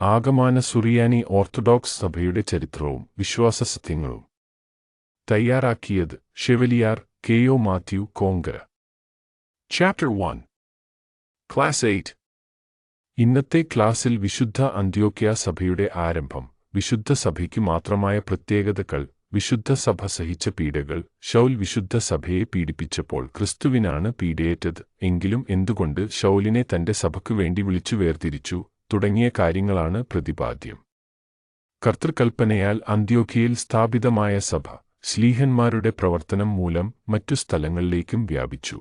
ആകമാന സുറിയാനി orthodox സഭയുടെ ചരിത്രവും വിശ്വാസസത്യങ്ങളും തയ്യാറാക്കിയത് chevalier K O. Mathew Konkara. Chapter 1 class 8. ഇന്നത്തെ ക്ലാസ്സിൽ വിശുദ്ധ അന്ത്യോക്യ സഭയുടെ ആരംഭം, വിശുദ്ധ സഭയ്ക്ക് മാത്രമായ പ്രത്യേകതകൾ, വിശുദ്ധ സഭ സഹിച്ച പീഡകൾ, ശൗൽ വിശുദ്ധ സഭയെ പീഡിപ്പിച്ചപ്പോൾ ക്രിസ്തുവിനാണ് പീഡയേറ്റത് എങ്കിലും എന്തുകൊണ്ട് ശൗലിനെ തന്റെ സഭയ്ക്കു വേണ്ടി വിളിച്ചു വേർതിരിച്ചു തുടങ്ങിയ കാര്യങ്ങളാണ് പ്രതിപാദ്യം. കർത്തൃകൽപ്പനയാൽ അന്ത്യോക്യയിൽ സ്ഥാപിതമായ സഭ ശ്ലീഹന്മാരുടെ പ്രവർത്തനം മൂലം മറ്റു സ്ഥലങ്ങളിലേക്കും വ്യാപിച്ചു.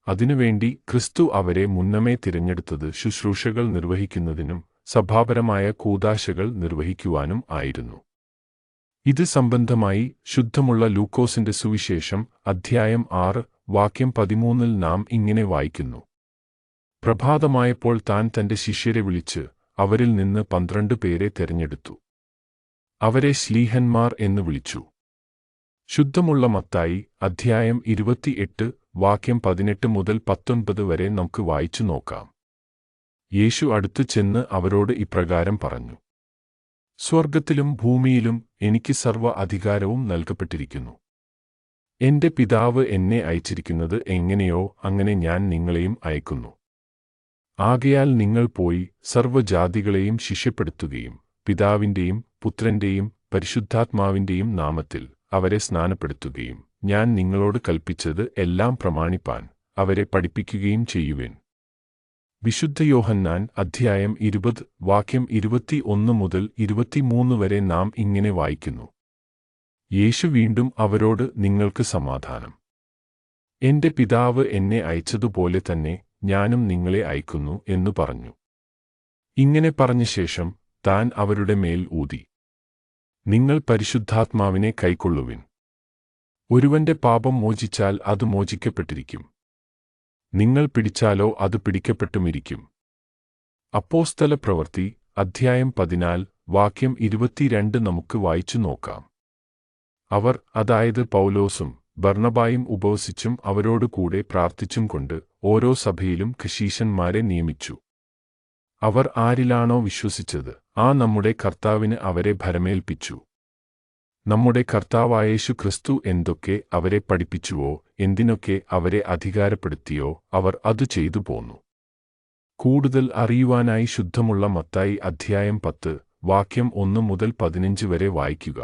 അതിനുവേണ്ടി ക്രിസ്തു അവരെ മുന്നമേ തിരഞ്ഞെടുത്തത് ശുശ്രൂഷകൾ നിർവഹിക്കുന്നതിനും സഭാപരമായ കൂദാശകൾ നിർവഹിക്കുവാനും ആയിരുന്നു. ഇത് സംബന്ധമായി ശുദ്ധമുള്ള ലൂക്കോസിന്റെ സുവിശേഷം അധ്യായം 6 വാക്യം 13 നാം ഇങ്ങനെ വായിക്കുന്നു: പ്രഭാതമായപ്പോൾ താൻ തന്റെ ശിഷ്യരെ വിളിച്ച് അവരിൽ നിന്ന് 12 പേരെ തെരഞ്ഞെടുത്തു. അവരെ ശ്ലീഹന്മാർ എന്ന് വിളിച്ചു. ശുദ്ധമുള്ള മത്തായി അധ്യായം 28 വാക്യം 18 മുതൽ 19 വരെ നമുക്ക് വായിച്ചു നോക്കാം. യേശു അടുത്തു ചെന്ന് അവരോട് ഇപ്രകാരം പറഞ്ഞു: സ്വർഗ്ഗത്തിലും ഭൂമിയിലും എനിക്ക് സർവ്വ അധികാരവും നൽകപ്പെട്ടിരിക്കുന്നു. എന്റെ പിതാവ് എന്നെ അയച്ചിരിക്കുന്നത് എങ്ങനെയോ അങ്ങനെ ഞാൻ നിങ്ങളെയും അയക്കുന്നു. ആകയാൽ നിങ്ങൾ പോയി സർവ്വജാതികളെയും ശിഷ്യപ്പെടുത്തുകയും പിതാവിന്റെയും പുത്രന്റെയും പരിശുദ്ധാത്മാവിന്റെയും നാമത്തിൽ അവരെ സ്നാനപ്പെടുത്തുകയും ഞാൻ നിങ്ങളോട് കൽപ്പിച്ചത് എല്ലാം പ്രമാണിപ്പാൻ അവരെ പഠിപ്പിക്കുകയും ചെയ്യുവിൻ. വിശുദ്ധ യോഹന്നാൻ അധ്യായം 20 വാക്യം 21 മുതൽ 23 വരെ നാം ഇങ്ങനെ വായിക്കുന്നു: യേശു വീണ്ടും അവരോട് നിങ്ങൾക്ക് സമാധാനം. എന്റെ പിതാവ് എന്നെ അയച്ചതുപോലെ തന്നെ ഞാനും നിങ്ങളെ അയക്കുന്നു എന്നു പറഞ്ഞു. ഇങ്ങനെ പറഞ്ഞ ശേഷം താൻ അവരുടെ മേൽ ഊതി, നിങ്ങൾ പരിശുദ്ധാത്മാവിനെ കൈക്കൊള്ളുവിൻ. ഒരുവന്റെ പാപം മോചിച്ചാൽ അത് മോചിക്കപ്പെട്ടിരിക്കും. നിങ്ങൾ പിടിച്ചാലോ അത് പിടിക്കപ്പെട്ടുമിരിക്കും. അപ്പോസ്തല പ്രവൃത്തി അധ്യായം 14 വാക്യം 22 നമുക്ക് വായിച്ചു നോക്കാം. അവർ, അതായത് പൗലോസും ബർന്നബായും ഉപവസിച്ചും അവരോടുകൂടെ പ്രാർത്ഥിച്ചും കൊണ്ട് ഓരോ സഭയിലും കശീശന്മാരെ നിയമിച്ചു. അവർ ആരിലാണോ വിശ്വസിച്ചത് ആ നമ്മുടെ കർത്താവിന് അവരെ ഭരമേൽപ്പിച്ചു. നമ്മുടെ കർത്താവായ യേശു ക്രിസ്തു എന്തൊക്കെ അവരെ പഠിപ്പിച്ചുവോ, എന്തിനൊക്കെ അവരെ അധികാരപ്പെടുത്തിയോ അവർ അത് ചെയ്തു പോന്നു. കൂടുതൽ അറിയുവാനായി ശുദ്ധമുള്ള മത്തായി അധ്യായം 10 വാക്യം 1 മുതൽ 15 വരെ വായിക്കുക.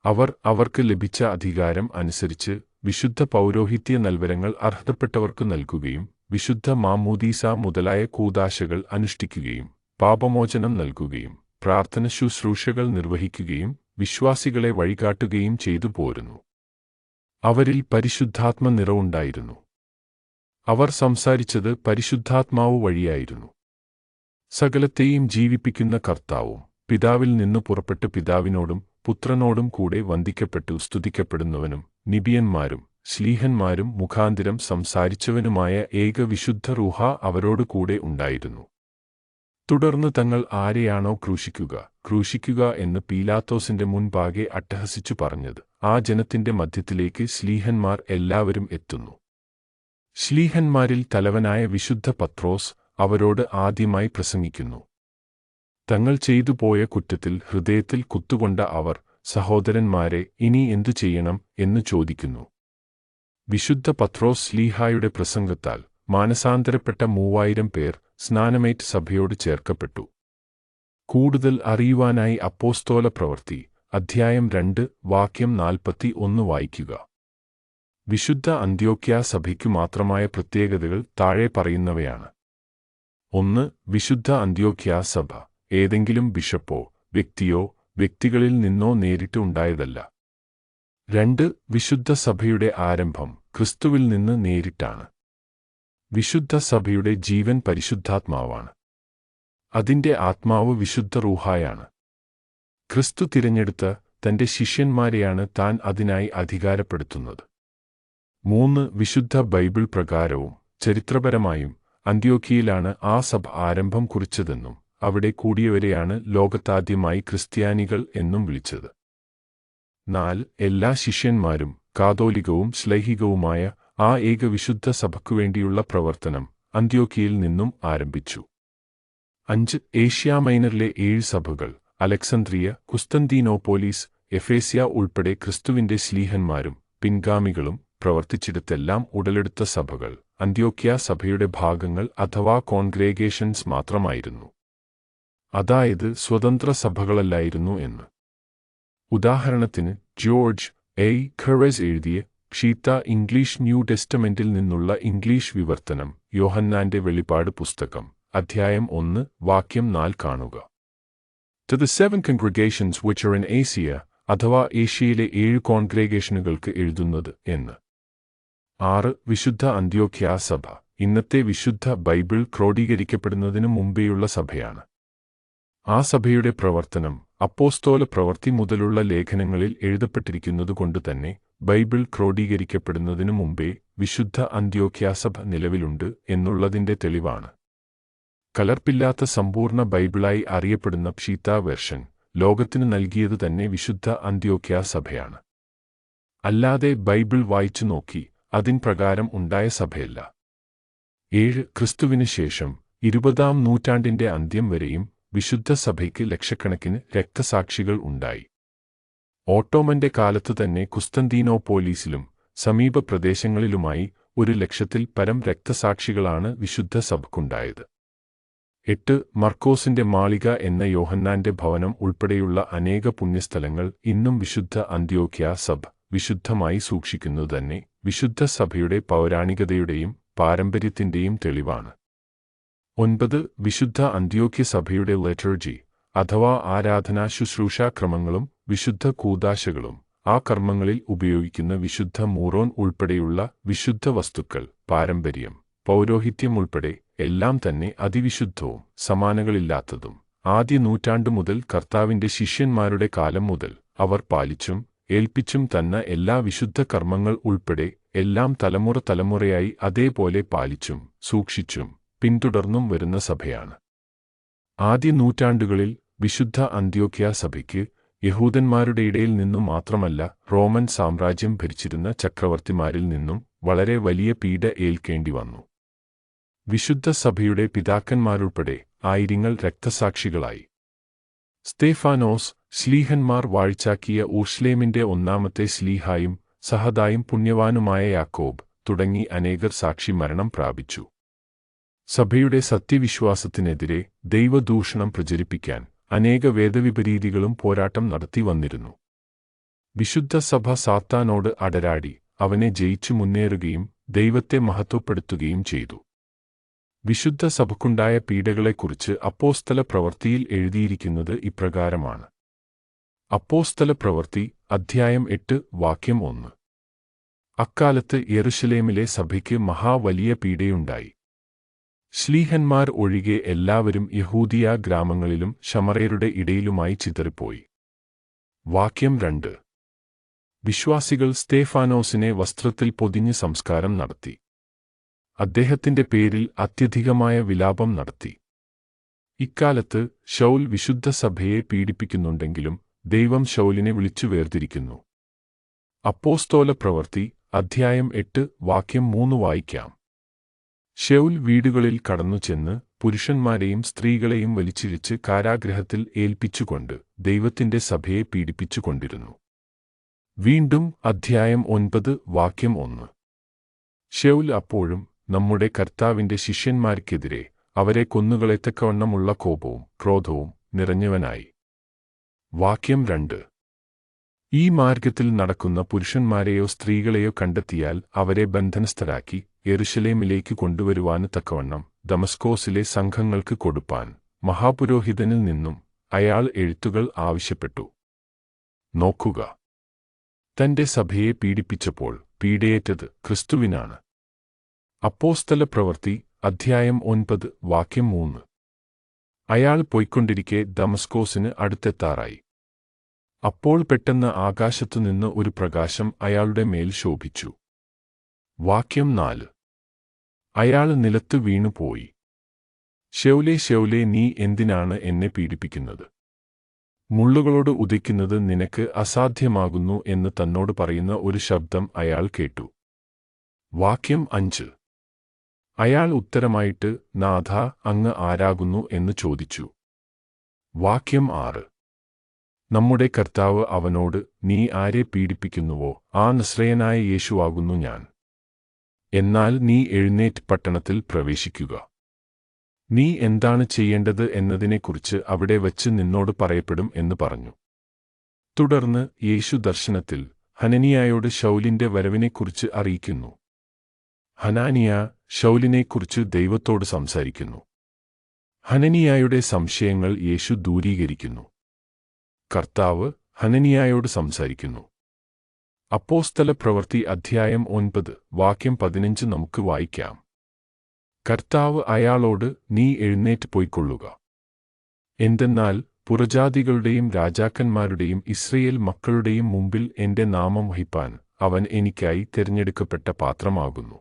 അവർ അവർക്ക് ലഭിച്ച അധികാരം അനുസരിച്ച് വിശുദ്ധ പൗരോഹിത്യ നൽവരങ്ങൾ അർഹതപ്പെട്ടവർക്ക് നൽകുകയും വിശുദ്ധ മാമോദീസ മുതലായ കൂദാശകൾ അനുഷ്ഠിക്കുകയും പാപമോചനം നൽകുകയും പ്രാർത്ഥന ശുശ്രൂഷകൾ നിർവഹിക്കുകയും വിശ്വാസികളെ വഴികാട്ടുകയും ചെയ്തു പോരുന്നു. അവരിൽ പരിശുദ്ധാത്മ നിറവുണ്ടായിരുന്നു. അവർ സംസാരിച്ചത് പരിശുദ്ധാത്മാവ് വഴിയായിരുന്നു. സകലത്തെയും ജീവിപ്പിക്കുന്ന കർത്താവും പിതാവിൽ നിന്ന് പുറപ്പെട്ട് പിതാവിനോടും പുത്രനോടും കൂടെ വന്ദിക്കപ്പെട്ടു സ്തുതിക്കപ്പെടുന്നവനും നിബിയന്മാരും ശ്ലീഹന്മാരും മുഖാന്തിരം സംസാരിച്ചവനുമായ ഏക വിശുദ്ധ റൂഹ അവരോടുകൂടെ ഉണ്ടായിരുന്നു. തുടർന്ന് തങ്ങൾ ആരെയാണോ ക്രൂശിക്കുക എന്ന് പീലാത്തോസിന്റെ മുൻപാകെ അട്ടഹസിച്ചു പറഞ്ഞത് ആ ജനത്തിന്റെ മധ്യത്തിലേക്ക് ശ്ലീഹന്മാർ എല്ലാവരും എത്തുന്നു. ശ്ലീഹന്മാരിൽ തലവനായ വിശുദ്ധ പത്രോസ് അവരോട് ആദ്യമായി പ്രസംഗിക്കുന്നു. തങ്ങൾ ചെയ്തു പോയ കുറ്റത്തിൽ ഹൃദയത്തിൽ കുത്തുകൊണ്ട അവർ, സഹോദരന്മാരെ, ഇനി എന്തു ചെയ്യണം എന്ന് ചോദിക്കുന്നു. വിശുദ്ധ പത്രോസ് ശ്ലീഹായുടെ പ്രസംഗത്താൽ മാനസാന്തരപ്പെട്ട 3000 പേർ സ്നാനമേറ്റ് സഭയോട് ചേർക്കപ്പെട്ടു. കൂടുതൽ അറിയുവാനായി അപ്പോസ്തോല പ്രവൃത്തി അധ്യായം 2 വാക്യം 41 വായിക്കുക. വിശുദ്ധ അന്ത്യോക്യ സഭയ്ക്കു മാത്രമായ പ്രത്യേകതകൾ താഴെ പറയുന്നവയാണ്. 1. വിശുദ്ധ അന്ത്യോക്യ സഭ ഏതെങ്കിലും ബിഷപ്പോ വ്യക്തിയോ വ്യക്തികളിൽ നിന്നോ നേരിട്ട് ഉണ്ടായതല്ല. 2. വിശുദ്ധ സഭയുടെ ആരംഭം ക്രിസ്തുവിൽ നിന്ന് നേരിട്ടാണ്. വിശുദ്ധ സഭയുടെ ജീവൻ പരിശുദ്ധാത്മാവാണ്. അതിന്റെ ആത്മാവ് വിശുദ്ധ റൂഹായാണ്. ക്രിസ്തു തിരഞ്ഞെടുത്ത തന്റെ ശിഷ്യന്മാരെയാണ് താൻ അതിനായി അധികാരപ്പെടുത്തുന്നത്. 3. വിശുദ്ധ ബൈബിൾ പ്രകാരവും ചരിത്രപരമായും അന്ത്യോക്യയിലാണ് ആ സഭ ആരംഭം കുറിച്ചതെന്നും അവിടെ കൂടിയവരെയാണ് ലോകത്താദ്യമായി ക്രിസ്ത്യാനികൾ എന്നും വിളിച്ചത്. 4. എല്ലാ ശിഷ്യന്മാരും കാതോലികവും ശ്ലൈഹികവുമായ ആ ഏക വിശുദ്ധ സഭയ്ക്കുവേണ്ടിയുള്ള പ്രവർത്തനം അന്ത്യോക്യയിൽ നിന്നും ആരംഭിച്ചു. 5 ഏഷ്യാമൈനറിലെ 7 സഭകൾ അലക്സന്ത്രിയ, കുസ്തന്തീനോപോലിസ്, എഫേസ്യ ഉൾപ്പെടെ ക്രിസ്തുവിന്റെ ശ്ലീഹന്മാരും പിൻഗാമികളും പ്രവർത്തിച്ചിടത്തെല്ലാം ഉടലെടുത്ത സഭകൾ അന്ത്യോക്യ സഭയുടെ ഭാഗങ്ങൾ അഥവാ കോൺഗ്രിഗേഷൻസ് മാത്രമായിരുന്നു. അതായത് സ്വതന്ത്ര സഭകളല്ലായിരുന്നു എന്ന്. ഉദാഹരണത്തിന് ജോർജ് എ. ഖറസ് എഴുതിയ ക്ഷീത്ത ഇംഗ്ലീഷ് ന്യൂ ടെസ്റ്റമെന്റിൽ നിന്നുള്ള ഇംഗ്ലീഷ് വിവർത്തനം യോഹന്നാന്റെ വെളിപാട് പുസ്തകം അധ്യായം 1 വാക്യം 4 കാണുക. To the 7 congregations which are in Asia അഥവാ ഏഷ്യയിലെ 7 കോൺഗ്രിഗേഷനുകൾക്ക് എഴുതുന്നത് എന്ന്. 6 വിശുദ്ധ അന്ത്യോക്യ സഭ ഇന്നത്തെ വിശുദ്ധ ബൈബിൾ ക്രോഡീകരിക്കപ്പെടുന്നതിനു മുമ്പേയുള്ള സഭയാണ്. ആ സഭയുടെ പ്രവർത്തനം അപ്പോസ്തോല പ്രവൃത്തി മുതലുള്ള ലേഖനങ്ങളിൽ എഴുതപ്പെട്ടിരിക്കുന്നതുകൊണ്ട് തന്നെ ബൈബിൾ ക്രോഡീകരിക്കപ്പെടുന്നതിനു മുമ്പേ വിശുദ്ധ അന്ത്യോക്യ സഭ നിലവിലുണ്ട് എന്നുള്ളതിന്റെ തെളിവാണ്. കലർപ്പില്ലാത്ത സമ്പൂർണ്ണ ബൈബിളായി അറിയപ്പെടുന്ന ക്ഷീത്ത വെർഷൻ ലോകത്തിനു നൽകിയത് തന്നെ വിശുദ്ധ അന്ത്യോക്യ സഭയാണ്. അല്ലാതെ ബൈബിൾ വായിച്ചു നോക്കി അതിൻ പ്രകാരം ഉണ്ടായ സഭയല്ല. 7 ക്രിസ്തുവിന് ശേഷം 20-ാം നൂറ്റാണ്ടിന്റെ അന്ത്യം വരെയും വിശുദ്ധ സഭയ്ക്ക് ലക്ഷക്കണക്കിന് രക്തസാക്ഷികൾ ഉണ്ടായി. ഓട്ടോമന്റെ കാലത്തു തന്നെ കുസ്തന്തീനോപോലീസിലും സമീപ പ്രദേശങ്ങളിലുമായി 100,000-ൽ പരം രക്തസാക്ഷികളാണ് വിശുദ്ധ സഭയ്ക്കുണ്ടായത്. 8 മർക്കോസിന്റെ മാളിക എന്ന യോഹന്നാന്റെ ഭവനം ഉൾപ്പെടെയുള്ള അനേക പുണ്യസ്ഥലങ്ങൾ ഇന്നും വിശുദ്ധ അന്ത്യോക്യ സഭ വിശുദ്ധമായി സൂക്ഷിക്കുന്നത് തന്നെ വിശുദ്ധ സഭയുടെ പൗരാണികതയുടെയും പാരമ്പര്യത്തിന്റെയും തെളിവാണ്. 9 വിശുദ്ധ അന്ത്യോക്യ സഭയുടെ ലിറ്റർജി അഥവാ ആരാധനാ ശുശ്രൂഷാക്രമങ്ങളും വിശുദ്ധ കൂദാശകളും ആ കർമ്മങ്ങളിൽ ഉപയോഗിക്കുന്ന വിശുദ്ധ മൂറോൻ ഉൾപ്പെടെയുള്ള വിശുദ്ധ വസ്തുക്കൾ പാരമ്പര്യം പൗരോഹിത്യം ഉൾപ്പെടെ എല്ലാം തന്നെ അതിവിശുദ്ധവും സമാനങ്ങളില്ലാത്തതും ആദ്യ നൂറ്റാണ്ടു മുതൽ കർത്താവിന്റെ ശിഷ്യന്മാരുടെ കാലം മുതൽ അവർ പാലിച്ചും ഏൽപ്പിച്ചും തന്ന എല്ലാ വിശുദ്ധ കർമ്മങ്ങൾ ഉൾപ്പെടെ എല്ലാം തലമുറ തലമുറയായി അതേപോലെ പാലിച്ചും സൂക്ഷിച്ചും പിന്തുടർന്നും വരുന്ന സഭയാണ്. ആദ്യ നൂറ്റാണ്ടുകളിൽ വിശുദ്ധ അന്ത്യോക്യ സഭയ്ക്ക് യഹൂദന്മാരുടെ ഇടയിൽ നിന്നും മാത്രമല്ല റോമൻ സാമ്രാജ്യം ഭരിച്ചിരുന്ന ചക്രവർത്തിമാരിൽ നിന്നും വളരെ വലിയ പീഡ ഏൽക്കേണ്ടി വന്നു. വിശുദ്ധ സഭയുടെ പിതാക്കന്മാരുൾപ്പെടെ ആയിരങ്ങൾ രക്തസാക്ഷികളായി. സ്തേഫാനോസ് ശ്ലീഹന്മാർ വാഴ്ചാക്കിയ ഊർശ്ലേമിന്റെ ഒന്നാമത്തെ ശ്ലീഹായും സഹദായും പുണ്യവാനുമായ യാക്കോബ് തുടങ്ങി അനേകർ സാക്ഷി മരണം പ്രാപിച്ചു. സഭയുടെ സത്യവിശ്വാസത്തിനെതിരെ ദൈവദൂഷണം പ്രചരിപ്പിക്കാൻ അനേക വേദവിപരീതികളും പോരാട്ടം നടത്തി വന്നിരുന്നു. വിശുദ്ധ സഭ സാത്താനോട് അടരാടി അവനെ ജയിച്ചു മുന്നേറുകയും ദൈവത്തെ മഹത്വപ്പെടുത്തുകയും ചെയ്തു. വിശുദ്ധ സഭയ്ക്കുണ്ടായ പീഡകളെക്കുറിച്ച് അപ്പോസ്തല പ്രവൃത്തിയിൽ എഴുതിയിരിക്കുന്നത് ഇപ്രകാരമാണ്. അപ്പോസ്തല പ്രവൃത്തി അധ്യായം 8 വാക്യം 1. അക്കാലത്ത് യെരുശലേമിലെ സഭയ്ക്ക് മഹാവലിയ പീഡയുണ്ടായി. ശ്ലീഹന്മാർ ഒഴികെ എല്ലാവരും യഹൂദിയ ഗ്രാമങ്ങളിലും ശമറയരുടെ ഇടയിലുമായി ചിതറിപ്പോയി. വാക്യം 2. വിശ്വാസികൾ സ്തേഫാനോസിനെ വസ്ത്രത്തിൽ പൊതിഞ്ഞ് സംസ്കാരം നടത്തി. അദ്ദേഹത്തിന്റെ പേരിൽ അത്യധികമായ വിലാപം നടത്തി. ഇക്കാലത്ത് ശൗൽ വിശുദ്ധ സഭയെ പീഡിപ്പിക്കുന്നുണ്ടെങ്കിലും ദൈവം ശൗലിനെ വിളിച്ചു വേർതിരിക്കുന്നു. അപ്പോസ്തോല പ്രവൃത്തി അധ്യായം 8 വാക്യം 3 വായിക്കാം. ശൗൽ വീടുകളിൽ കടന്നു ചെന്ന് പുരുഷന്മാരെയും സ്ത്രീകളെയും വലിച്ചിഴിച്ച് കാരാഗൃഹത്തിൽ ഏൽപ്പിച്ചുകൊണ്ട് ദൈവത്തിന്റെ സഭയെ പീഡിപ്പിച്ചുകൊണ്ടിരുന്നു. വീണ്ടും അധ്യായം 9 വാക്യം 1. ശൗൽ അപ്പോഴും നമ്മുടെ കർത്താവിന്റെ ശിഷ്യന്മാർക്കെതിരെ അവരെ കൊന്നുകളയത്തക്കവണ്ണമുള്ള കോപവും ക്രോധവും നിറഞ്ഞവനായി. വാക്യം 2. ഈ മാർഗത്തിൽ നടക്കുന്ന പുരുഷന്മാരെയോ സ്ത്രീകളെയോ കണ്ടെത്തിയാൽ അവരെ ബന്ധനസ്ഥരാക്കി യെരുശലേമിലേക്ക് കൊണ്ടുവരുവാന് തക്കവണ്ണം ദമസ്കോസിലെ സംഘങ്ങൾക്ക് കൊടുപ്പാൻ മഹാപുരോഹിതനിൽ നിന്നും അയാൾ എഴുത്തുകൾ ആവശ്യപ്പെട്ടു. നോക്കുക, തന്റെ സഭയെ പീഡിപ്പിച്ചപ്പോൾ പീഡയേറ്റത് ക്രിസ്തുവിനാണ്. അപ്പോസ്തല പ്രവൃത്തി അധ്യായം 9 വാക്യം 3. അയാൾ പോയിക്കൊണ്ടിരിക്കെ ദമസ്കോസിന് അടുത്തെത്താറായി. അപ്പോൾ പെട്ടെന്ന് ആകാശത്തുനിന്ന് ഒരു പ്രകാശം അയാളുടെ മേൽ ശോഭിച്ചു. വാക്യം 4. അയാൾ നിലത്ത് വീണുപോയി. ശൗലേ ശൗലേ, നീ എന്തിനാണ് എന്നെ പീഡിപ്പിക്കുന്നത്? മുള്ളുകളോട് ഉദിക്കുന്നത് നിനക്ക് അസാധ്യമാകുന്നു എന്ന് തന്നോട് പറയുന്ന ഒരു ശബ്ദം അയാൾ കേട്ടു. വാക്യം 5. അയാൾ ഉത്തരമായിട്ട്, നാഥാ, അങ്ങ് ആരാകുന്നു എന്ന് ചോദിച്ചു. വാക്യം 6. നമ്മുടെ കർത്താവ് അവനോട്, നീ ആരെ പീഡിപ്പിക്കുന്നുവോ ആ നസ്രയനായ യേശുവാകുന്നു ഞാൻ. എന്നാൽ നീ എഴുന്നേറ്റ് പട്ടണത്തിൽ പ്രവേശിക്കുക. നീ എന്താണ് ചെയ്യേണ്ടത് എന്നതിനെക്കുറിച്ച് അവിടെ വച്ച് നിന്നോട് പറയപ്പെടും എന്ന് പറഞ്ഞു. തുടർന്ന് യേശു ദർശനത്തിൽ ഹനനിയായോട് ശൗലിന്റെ വരവിനെക്കുറിച്ച് അറിയിക്കുന്നു. ഹനാനിയ ശൗലിനെക്കുറിച്ച് ദൈവത്തോട് സംസാരിക്കുന്നു. ഹനനിയായുടെ സംശയങ്ങൾ യേശു ദൂരീകരിക്കുന്നു. കർത്താവ് ഹനനിയായോട് സംസാരിക്കുന്നു. അപ്പോസ്തല പ്രവൃത്തി അധ്യായം 9 വാക്യം 15 നമുക്ക് വായിക്കാം. കർത്താവ് അയാളോട്, നീ എഴുന്നേറ്റ് പോയിക്കൊള്ളുക. എന്തെന്നാൽ പുറജാതികളുടെയും രാജാക്കന്മാരുടെയും ഇസ്രയേൽ മക്കളുടെയും മുമ്പിൽ എന്റെ നാമം വഹിപ്പാൻ അവൻ എനിക്കായി തിരഞ്ഞെടുക്കപ്പെട്ട പാത്രമാകുന്നു.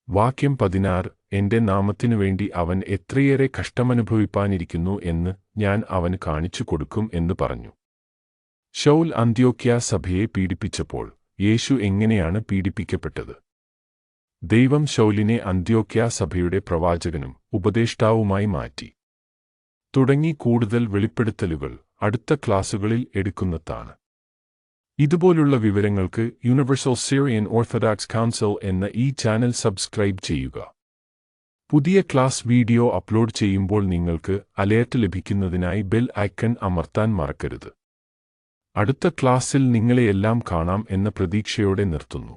വാക്യം 16. എന്റെ നാമത്തിനുവേണ്ടി അവൻ എത്രയേറെ കഷ്ടമനുഭവിപ്പാനിരിക്കുന്നു എന്ന് ഞാൻ അവന് കാണിച്ചു കൊടുക്കും എന്ന് പറഞ്ഞു. ശൗൽ അന്ത്യോക്യ സഭയെ പീഡിപ്പിച്ചപ്പോൾ യേശു എങ്ങനെയാണ് പീഡിപ്പിക്കപ്പെട്ടത്? ദൈവം ശൗലിനെ അന്ത്യോക്യ സഭയുടെ പ്രവാചകനും ഉപദേഷ്ടാവുമായി മാറ്റി. തുടങ്ങി കൂടുതൽ വെളിപ്പെടുത്തലുകൾ അടുത്ത ക്ലാസുകളിൽ എടുക്കുന്നതാണ്. ഇതുപോലുള്ള വിവരങ്ങൾക്ക് യൂണിവേഴ്സൽ സിറിയൻ ഓർത്തഡോക്സ് കൗൺസിൽ എന്ന ഈ ചാനൽ സബ്സ്ക്രൈബ് ചെയ്യുക. പുതിയ ക്ലാസ് വീഡിയോ അപ്ലോഡ് ചെയ്യുമ്പോൾ നിങ്ങൾക്ക് അലേർട്ട് ലഭിക്കുന്നതിനായി ബെൽ ഐക്കൺ അമർത്താൻ മറക്കരുത്. അടുത്ത ക്ലാസ്സിൽ നിങ്ങളെയെല്ലാം കാണാം എന്ന പ്രതീക്ഷയോടെ നിർത്തുന്നു.